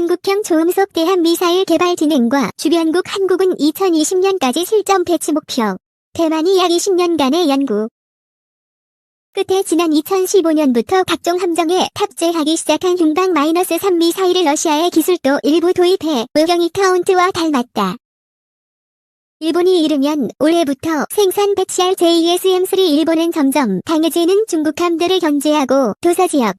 한국형 초음속 대함 미사일 개발 진행과 주변국 한국은 2020년까지 실전 배치 목표. 대만이 약 20년간의 연구 끝에 지난 2015년부터 각종 함정에 탑재하기 시작한 흉방-3 미사일을 러시아의 기술도 일부 도입해 의경이 카운트와 닮았다. 일본이 이르면 올해부터 생산 배치할 JSM-3 일본은 점점 강해지는 중국 함대를 견제하고 도서지역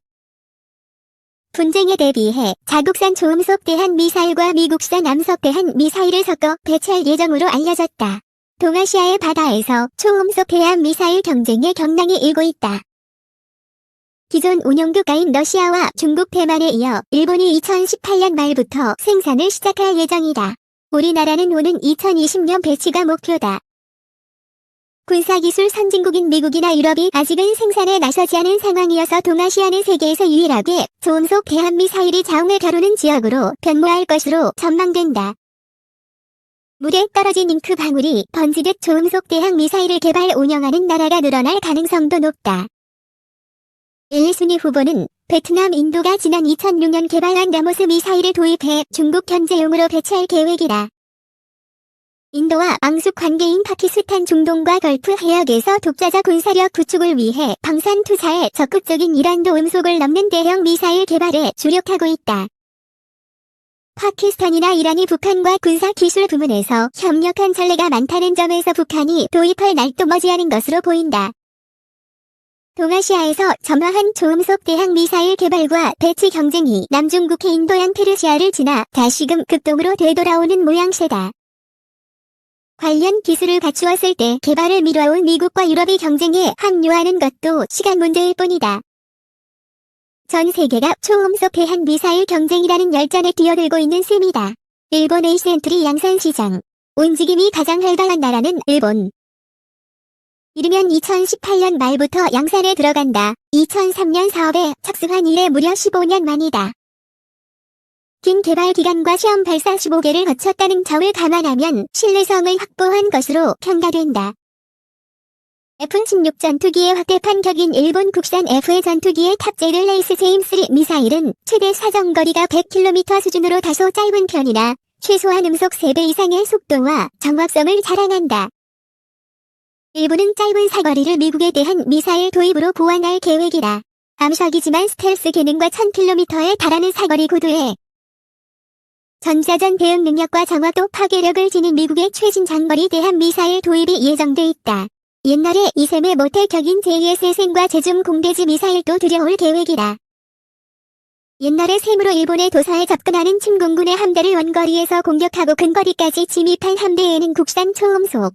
분쟁에 대비해 자국산 초음속 대한 미사일과 미국산 암석 대한 미사일을 섞어 배치할 예정으로 알려졌다. 동아시아의 바다에서 초음속 대한 미사일 경쟁의 경랑이 일고 있다. 기존 운용국가인 러시아와 중국, 대만에 이어 일본이 2018년 말부터 생산을 시작할 예정이다. 우리나라는 오는 2020년 배치가 목표다. 군사기술 선진국인 미국이나 유럽이 아직은 생산에 나서지 않은 상황이어서 동아시아는 세계에서 유일하게 초음속 대함미사일이 자웅을 가르는 지역으로 변모할 것으로 전망된다. 물에 떨어진 잉크 방울이 번지듯 초음속 대함 미사일을 개발 운영하는 나라가 늘어날 가능성도 높다. 1순위 후보는 베트남, 인도가 지난 2006년 개발한 라모스 미사일을 도입해 중국 견제용으로 배치할 계획이다. 인도와 앙숙 관계인 파키스탄 중동과 걸프 해역에서 독자적 군사력 구축을 위해 방산 투자에 적극적인 이란도 음속을 넘는 대형 미사일 개발에 주력하고 있다. 파키스탄이나 이란이 북한과 군사기술 부문에서 협력한 전례가 많다는 점에서 북한이 도입할 날도 머지않은 것으로 보인다. 동아시아에서 점화한 초음속 대항 미사일 개발과 배치 경쟁이 남중국해 인도양 페르시아를 지나 다시금 급동으로 되돌아오는 모양새다. 관련 기술을 갖추었을 때 개발을 미뤄온 미국과 유럽이 경쟁에 합류하는 것도 시간 문제일 뿐이다. 전 세계가 초음속 대한 미사일 경쟁이라는 열전에 뛰어들고 있는 셈이다. 일본 에이스엔트리 양산시장. 움직임이 가장 활발한 나라는 일본. 이르면 2018년 말부터 양산에 들어간다. 2003년 사업에 착수한 이래 무려 15년 만이다. 긴 개발 기간과 시험 발사 15개를 거쳤다는 점을 감안하면 신뢰성을 확보한 것으로 평가된다. F-16 전투기의 확대판 격인 일본 국산 F의 전투기에 탑재될 레이스 제임스3 미사일은 최대 사정거리가 100km 수준으로 다소 짧은 편이나 최소한 음속 3배 이상의 속도와 정확성을 자랑한다. 일본은 짧은 사거리를 미국에 대한 미사일 도입으로 보완할 계획이다. 암석이지만 스텔스 기능과 1000km에 달하는 사거리 구도에 전자전 대응 능력과 정확도 파괴력을 지닌 미국의 최신 장거리 대함 미사일 도입이 예정돼 있다. 옛날에 이셈의 모태 격인 JSSM과 제중 공대지 미사일도 들여올 계획이다. 옛날에 셈으로 일본의 도서에 접근하는 침공군의 함대를 원거리에서 공격하고 근거리까지 진입한 함대에는 국산 초음속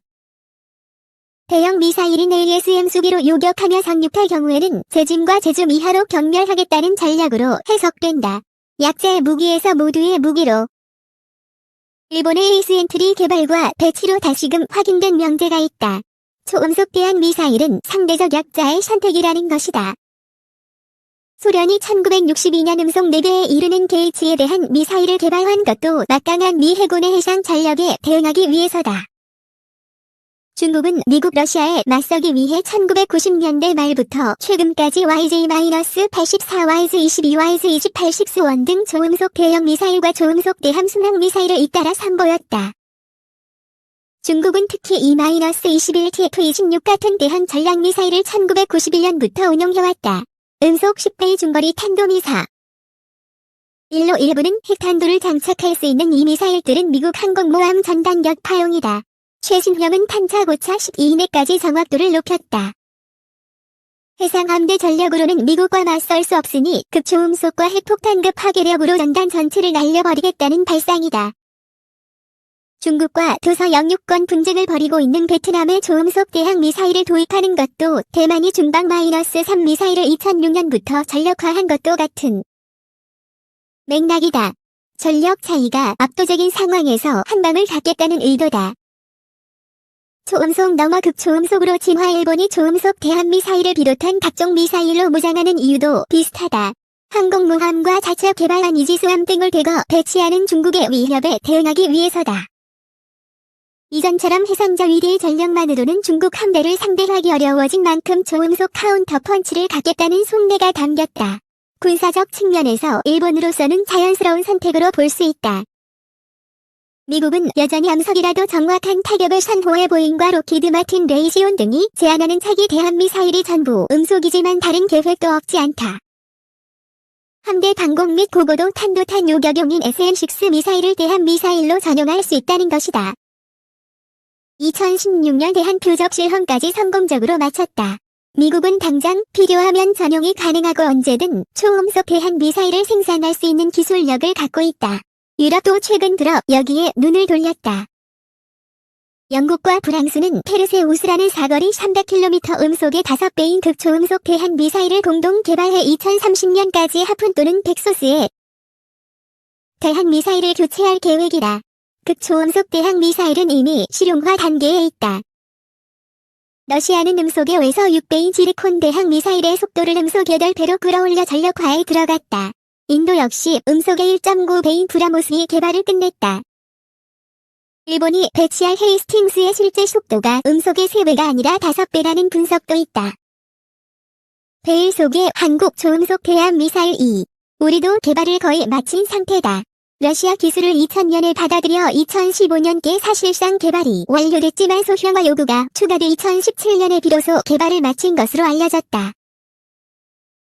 대형 미사일인 ASM 수비로 요격하며 상륙할 경우에는 제중과 제중 이하로 경멸하겠다는 전략으로 해석된다. 약자의 무기에서 모두의 무기로. 일본의 에이스엔트리 개발과 배치로 다시금 확인된 명제가 있다. 초음속 대한 미사일은 상대적 약자의 선택이라는 것이다. 소련이 1962년 음속 4배에 이르는 게이츠에 대한 미사일을 개발한 것도 막강한 미 해군의 해상 전력에 대응하기 위해서다. 중국은 미국, 러시아에 맞서기 위해 1990년대 말부터 최근까지 YJ-84, YZ-22, YZ-28, 6원 등 초음속 대형 미사일과 초음속 대함 순항 미사일을 잇따라 선보였다. 중국은 특히 E-21 TF-26 같은 대한 전략 미사일을 1991년부터 운용해왔다. 음속 10배의 중거리 탄도미사. 일로 일부는 핵탄두를 장착할 수 있는 이 미사일들은 미국 항공모함 전단격 파용이다. 최신형은 탄차 고차 12 이내까지 정확도를 높였다. 해상함대 전력으로는 미국과 맞설 수 없으니 극초음속과 핵폭탄급 파괴력으로 전단 전체를 날려버리겠다는 발상이다. 중국과 도서 영유권 분쟁을 벌이고 있는 베트남의 초음속 대항 미사일을 도입하는 것도 대만이 중방-3 미사일을 2006년부터 전력화한 것도 같은 맥락이다. 전력 차이가 압도적인 상황에서 한 방을 갖겠다는 의도다. 초음속 넘어 극초음속으로 진화. 일본이 초음속 대함 미사일을 비롯한 각종 미사일로 무장하는 이유도 비슷하다. 항공모함과 자체 개발한 이지스함 등을 대거 배치하는 중국의 위협에 대응하기 위해서다. 이전처럼 해상자 위대의 전력만으로는 중국 함대를 상대하기 어려워진 만큼 초음속 카운터 펀치를 갖겠다는 속내가 담겼다. 군사적 측면에서 일본으로서는 자연스러운 선택으로 볼 수 있다. 미국은 여전히 암석이라도 정확한 타격을 산호의 보잉과 로키드 마틴 레이시온 등이 제안하는 차기 대한미사일이 전부 음속이지만 다른 계획도 없지 않다. 함대 방공 및 고고도 탄도탄 요격용인 SN6 미사일을 대한미사일로 전용할 수 있다는 것이다. 2016년 대한 표적 실험까지 성공적으로 마쳤다. 미국은 당장 필요하면 전용이 가능하고 언제든 초음속 대한미사일을 생산할 수 있는 기술력을 갖고 있다. 유럽도 최근 들어 여기에 눈을 돌렸다. 영국과 프랑스는 페르세우스라는 사거리 300km 음속의 5배인 극초음속 대한미사일을 공동 개발해 2030년까지 하푼 또는 백소스에 대한미사일을 교체할 계획이다. 극초음속 대한미사일은 이미 실용화 단계에 있다. 러시아는 음속의 5에서 6배인 지르콘 대한미사일의 속도를 음속 8배로 끌어올려 전력화에 들어갔다. 인도 역시 음속의 1.9배인 브라모스의 개발을 끝냈다. 일본이 배치할 헤이스팅스의 실제 속도가 음속의 3배가 아니라 5배라는 분석도 있다. 베일 속의 한국 초음속 대한미사일 2. 우리도 개발을 거의 마친 상태다. 러시아 기술을 2000년에 받아들여 2015년께 사실상 개발이 완료됐지만 소형화 요구가 추가돼 2017년에 비로소 개발을 마친 것으로 알려졌다.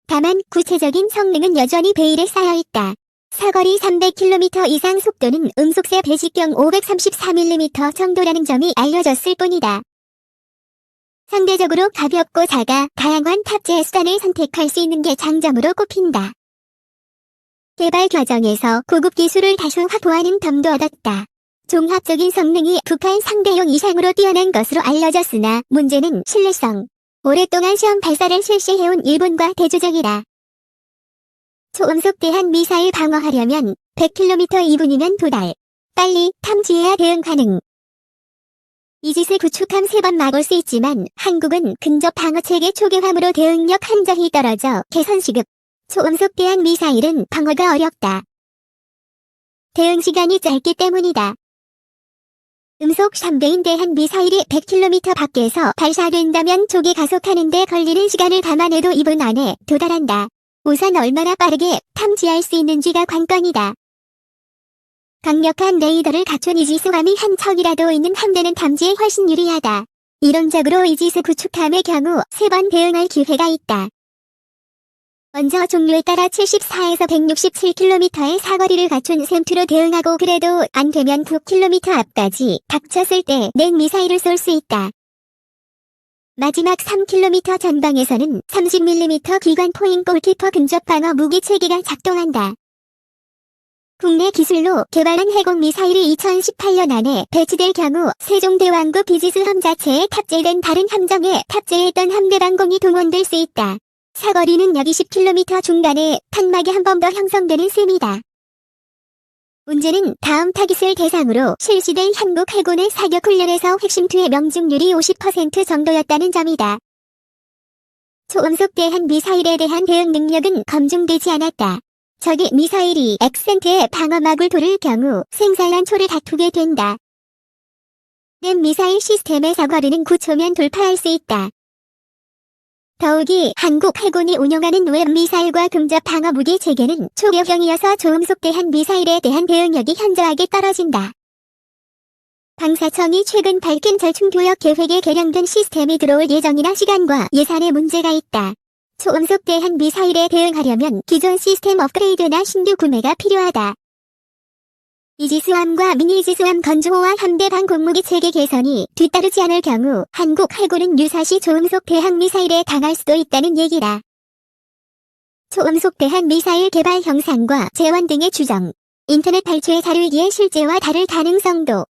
다만 구체적인 성능은 여전히 베일에 쌓여있다. 사거리 300km 이상 속도는 음속세 배식경 534mm 정도라는 점이 알려졌을 뿐이다. 상대적으로 가볍고 작아 다양한 탑재 수단을 선택할 수 있는 게 장점으로 꼽힌다. 개발 과정에서 고급 기술을 다수 확보하는 덤도 얻었다. 종합적인 성능이 북한 상대용 이상으로 뛰어난 것으로 알려졌으나 문제는 신뢰성. 오랫동안 시험 발사를 실시해온 일본과 대조적이다. 초음속 대한미사일 방어하려면 100km 2분이면 도달. 빨리 탐지해야 대응 가능. 이짓을 구축함 3번 막을 수 있지만 한국은 근접 방어체계 초기화물로 대응력 한정이 떨어져 개선시급. 초음속 대한미사일은 방어가 어렵다. 대응 시간이 짧기 때문이다. 음속 3배인 대한미사일이 100km 밖에서 발사된다면 조기 가속하는 데 걸리는 시간을 감안해도 2분 안에 도달한다. 우선 얼마나 빠르게 탐지할 수 있는지가 관건이다. 강력한 레이더를 갖춘 이지스함이 한 척이라도 있는 함대는 탐지에 훨씬 유리하다. 이론적으로 이지스 구축함의 경우 3번 대응할 기회가 있다. 먼저 종류에 따라 74에서 167km의 사거리를 갖춘 샘투로 대응하고 그래도 안 되면 9km 앞까지 닥쳤을 때 낸 미사일을 쏠 수 있다. 마지막 3km 전방에서는 30mm 기관 포인 골키퍼 근접 방어 무기 체계가 작동한다. 국내 기술로 개발한 해공 미사일이 2018년 안에 배치될 경우 세종대왕급 이지스함 자체에 탑재된 다른 함정에 탑재했던 함대 방공이 동원될 수 있다. 사거리는 약 20km 중간에 탄막이 한 번 더 형성되는 셈이다. 문제는 다음 타깃을 대상으로 실시된 한국 해군의 사격 훈련에서 핵심투의 명중률이 50% 정도였다는 점이다. 초음속 대한미사일에 대한 대응 능력은 검증되지 않았다. 적이 미사일이 엑센트의 방어막을 돌을 경우 생산란 초를 다투게 된다. 램 미사일 시스템의 사거리는 9초면 돌파할 수 있다. 더욱이 한국 해군이 운용하는 웹 미사일과 근접 방어 무기 체계는 초교형이어서 초음속 대한미사일에 대한 대응력이 현저하게 떨어진다. 방사청이 최근 밝힌 절충교역 계획에 개량된 시스템이 들어올 예정이나 시간과 예산에 문제가 있다. 초음속 대한미사일에 대응하려면 기존 시스템 업그레이드나 신규 구매가 필요하다. 이지스함과 미니이지스함 건조호와 함대 방공무기 체계 개선이 뒤따르지 않을 경우 한국 해군은 유사시 초음속 대한미사일에 당할 수도 있다는 얘기다. 초음속 대한미사일 개발 형상과 재원 등의 추정, 인터넷 발췌 자료이기에 실제와 다를 가능성도,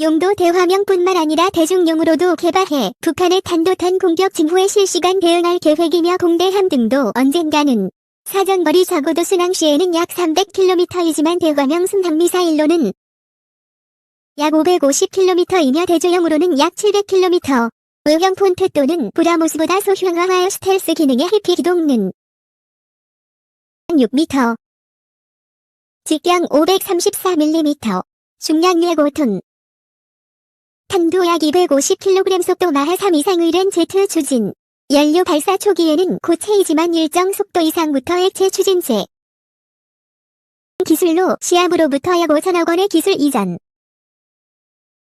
용도 대화명뿐만 아니라 대중용으로도 개발해 북한의 탄도탄 공격 징후에 실시간 대응할 계획이며 공대함 등도 언젠가는 사정거리 적어도 순항 시에는 약 300km이지만 대과명 순항미사일로는 약 550km이며 대조형으로는 약 700km, 의형 폰트 또는 브라모스보다 소형화하여 스텔스 기능의 히피 기동는 6m, 직경 534mm, 중량 약 5톤, 탄도 약 250kg 속도 마하 3 이상의 렌 제트 추진, 연료 발사 초기에는 고체이지만 일정 속도 이상부터 액체 추진체 기술로 시합으로부터 약 5천억 원의 기술 이전.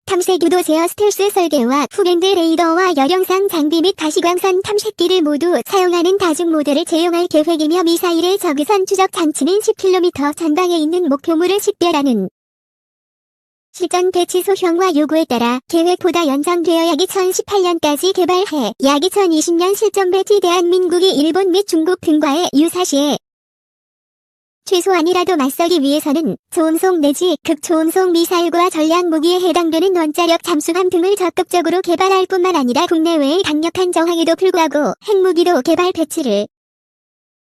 탐색 유도 제어 스텔스 설계와 후밴드 레이더와 열영상 장비 및 가시광선 탐색기를 모두 사용하는 다중 모델을 채용할 계획이며 미사일의 적외선 추적 장치는 10km 전방에 있는 목표물을 식별하는 실전 배치 소형화 요구에 따라 계획보다 연장되어 약 2018년까지 개발해 약 2020년 실전 배치 대한민국이 일본 및 중국 등과의 유사시에 최소한이라도 맞서기 위해서는 초음속 내지 극초음속 미사일과 전략 무기에 해당되는 원자력 잠수함 등을 적극적으로 개발할 뿐만 아니라 국내외의 강력한 저항에도 불구하고 핵무기도 개발 배치를